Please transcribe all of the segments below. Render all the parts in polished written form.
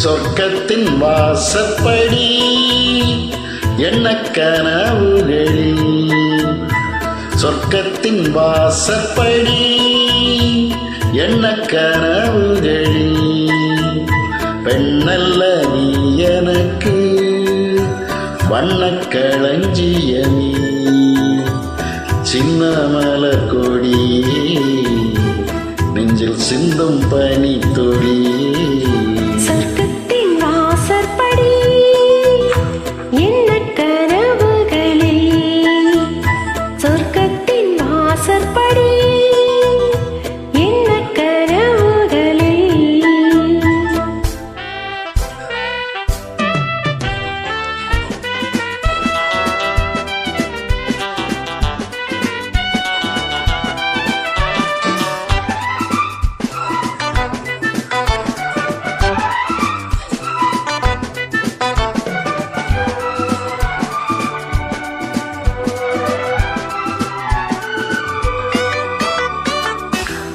சொர்க்கத்தின் வாசப்படி என்ன கனவுகளில், சொர்க்கத்தின் வாசப்படி என்ன கனவுகளில், பெண்ணல்ல நீ எனக்கு வண்ணக் களஞ்சியமே, சின்ன மலர் கொடியே நெஞ்சில் சிந்தும் பனித்துளி. சொர்க்கத்தின் வாசற்படி என்ன கனவுகளில், சொர்க்கத்தின் வாசற்படி என்ன கனவுகளில்.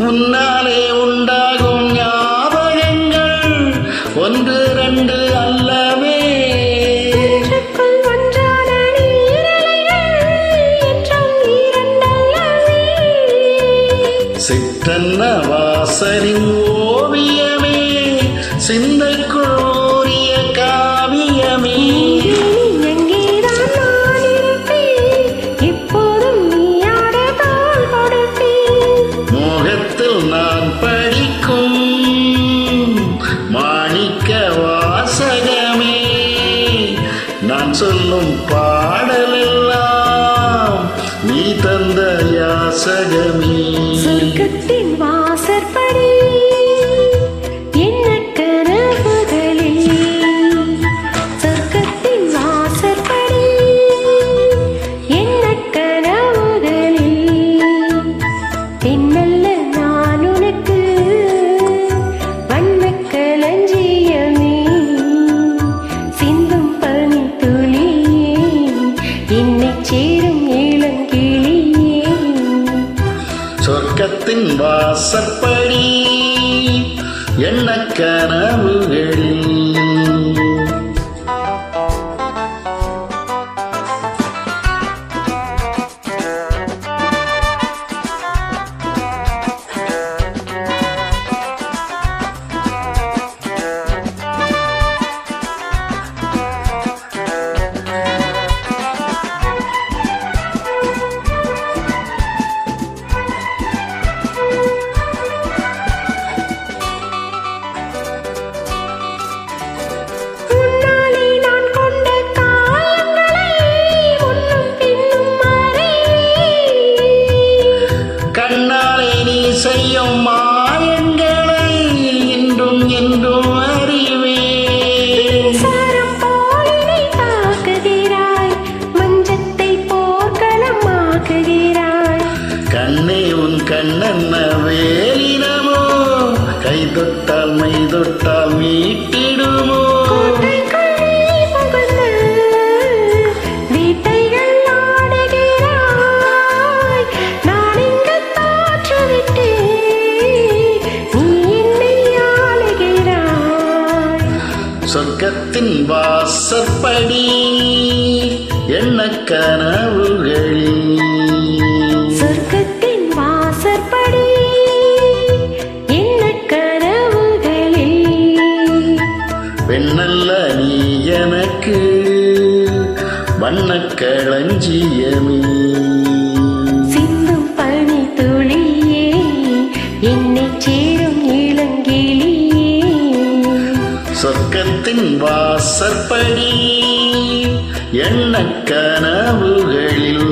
உன்னாலே உண்டாகும் ஞாபகங்கள் ஒன்று ரெண்டு அல்லவே, ஒன்றுக்குள் ஒன்றான நீரலைகள் என்றும் இரண்டல்லவே. சிற்றன்ன வாசலின் ஓவியமே, சிந்தைக்குள் ஊறிய காவியமே, எங்கேதான் நான் இருப்பேன், இப்போதும் நீயாட தோள் கொடுப்பேன். மோகத்தில் நான் படிக்கும் மாணிக்க வாசகமே, நான் சொல்லும் பாடலெல்லாம் நீ தந்த யாசகமே. சொர்க்கத்தின் வாசற்படி என்ன கனவுகளில், சொர்க்கத்தின் வாசற்படி என்ன கனவுகளில், பின்னல்ல நான் உனக்கு வண்ணக் களஞ்சியமே, சிந்தும் பனித்துளியே என்னைச் சேரும் இளங்கிளியே. சொர்க்கத்தின் வாசப்படி என்ன கனவுகளில். முன்னாலே நான் கொண்ட காயங்களை முன்னும் பின்னும் மறேன். கண்ணாலே நீ செய்யும் மாயங்களை இன்றும் என்றும் அறிவேன். சாரம் போல் என்னை தாக்குகிறாய், மஞ்சத்தை போர்க்களமாக்குகிறாய். கண்ணே உன் கண்ணன்ன வேலினமோ, கை தொட்டால் மை தொட்டால் மீட்டிடுமோ. கோட்டைக்குள் நீ புகுந்து வீட்டைகள் ஆடுகிறாய், நான் இங்கு தோற்றுவிட்டேன், நீ என்னை ஆளுகிறாய். சொர்க்கத்தின் வாசற்படி என்ன கனவுகளில், சொர்க்கத்தின் வாசற்படி என்ன கனவுகளில், பெண்ணல்ல நீ எனக்கு வண்ணக் களஞ்சியமே, சிந்தும் பனித்துளியே என்னைச் சேரும் இளங்கிளியே. சொர்க்கத்தின் வாசற்படி என்ன கனவுகளில்.